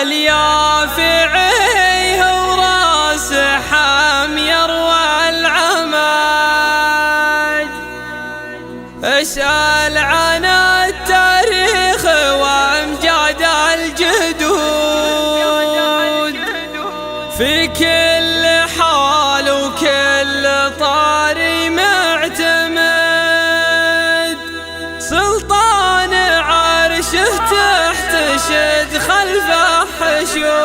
اليافعي هو راس حمير والعمد. اسأل عن التاريخ وامجاد الجدود في كل حال وكل طاري معتمد. سلطان عرشه تحتشد خلفه حشود.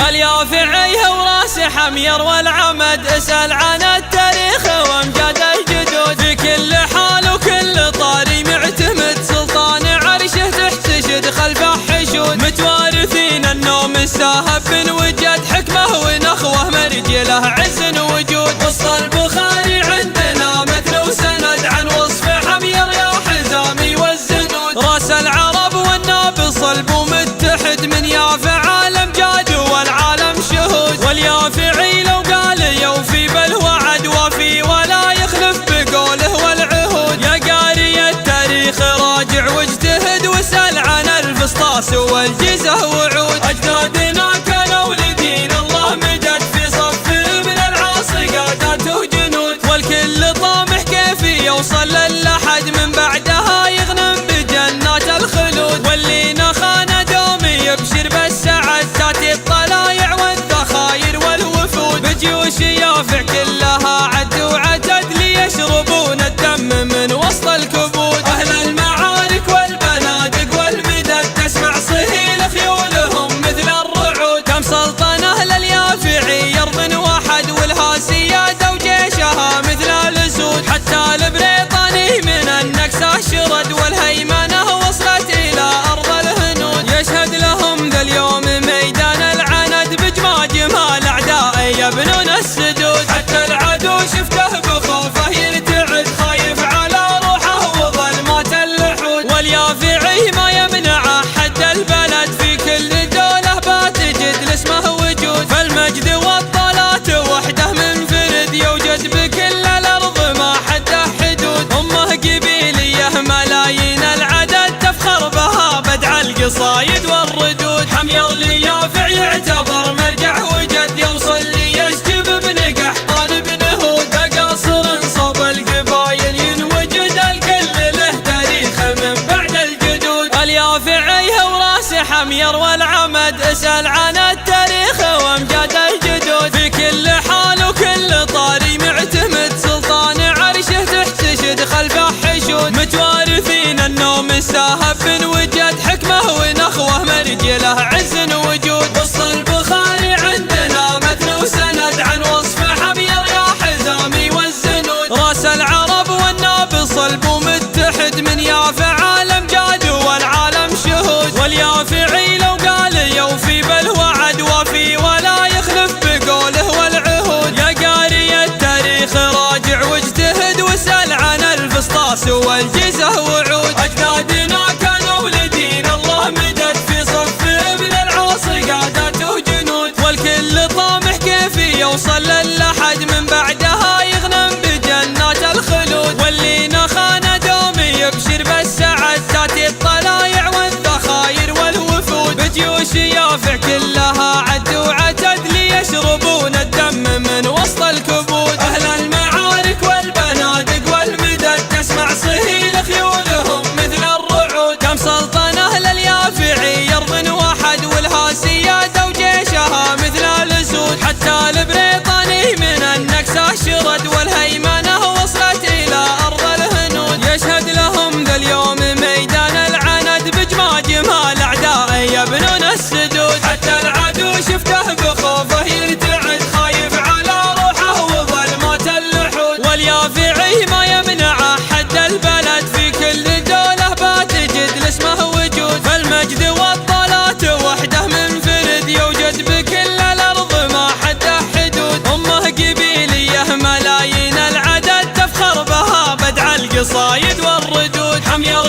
اليافعي هو راس حمير والعمد. اسأل عن التاريخ وامجاد الجدود في كل حال وكل طاري معتمد. سلطان عرشه تحتشد خلفه حشود. متوارثين النوم الساهب بن وجد حكمه ونخوه مرجله عز وجود. وسط البخاري عندنا مثل وسند عن وصف حمير يا حزامي والزنود. راس العرب والناب صلب ومتحد من يافع عالم جاد والعالم شهود. واليافعي لو قال يوفي بالوعد وفي ولا يخلف بقوله والعهود. يا قاري التاريخ راجع واجتهد واسأل عن الفسطاس والجيزة وعود. أجدادنا كانوا لدين الله مدد في صف من العاصي قادات وجنود. والكل طامح كيف يوصل للأحد من بعدها يغنم بجنات الخلود. واللي نخان دومي يبشر بالسعد تاتي الطلايع والذخاير والوفود. بجيوش يافع كلها عد وعتد ليشربون الدم من وسط الكبود. أهل المعارك والبنادق والمدد تسمع صهيل خيولهم مثل الرعود. كم سلطنة لليافعي يرض واحد والهاسيات وجيشها مثل الأسود. حتى البريطاني من النكسة شرد والهيمنة وصلت إلى أرض الهنود. يشهد لهم ذا اليوم ميدان العند بجمع جمال أعدائي يبنون السدود. حتى العدو شفته بخوفه يرتعد خايف على روحه وظلمات اللحود. واليافعي ما يمنع حد البلد في كل دولة باتجد لاسمه وجود. فالمجد والطلات وحده منفرد يوجد بكل الأرض ما حده حدود. أمه قبيلية ملايين العدد تفخر بها بدع القصايد والردود. حمير اليافع يعتبر مرجع وجد يوصل ليشجب ابن قحطان بن هود. بقاصر صوب القبايل ينوجد الكل له تاريخ من بعد الجدود. اليافعي هو راس حمير والعمد. اسأل عن التاريخ وامجاد الجدود في كل حال وكل طاري معتمد. سلطان عرشه تحتشد خلفه حشود. متوارثين النوم الساهب بن وجد حكمه ونخوه مرجله عز وجود. وسط البخاري عندنا مثل وسند عن وصف حمير يا حزامي والزنود. راس العرب والناب صلب ومتحد من يافع عالم جاد والعالم شهود. واليافعي لو قال يوفي بالوعد وفي ولا يخلف بقوله والعهود. يا قاري التاريخ راجع واجتهد واسأل عن الفسطاس والجيزة وعود. أجدادنا كانوا لدين الله مدد في صف من العاصي قادات وجنود. والكل طامح كيف يوصل للأحد من بعدها يغنم بجنات الخلود. واللي نخان دومي يبشر بالسعد تاتي الطلايع والذخاير والوفود. بجيوش يافع كلها عد وعتد ليشربون الدم من وسط الكبود. أهل المعارك والبنادق والمدد تسمع صهيل خيولهم مثل الرعود. كم سلطنة لليافعي يرض واحد والهاسيات وجيشها مثل الأسود. حتى البريطاني من النكسة شرد والهيمنة وصلت إلى أرض الهنود. يشهد لهم ذا اليوم ميدان العند بجمع جمال أعدائي يبنون السدود. حتى العدو شفته بخوفه يرتعد خايف على روحه وظلمات اللحود. واليافعي ما يمنع حد البلد في كل دولة باتجد لاسمه وجود. فالمجد والطلات وحده منفرد يوجد بكل الأرض ما حده حدود. أمه قبيلية ملايين العدد تفخر بها بدع القصايد والردود. حمير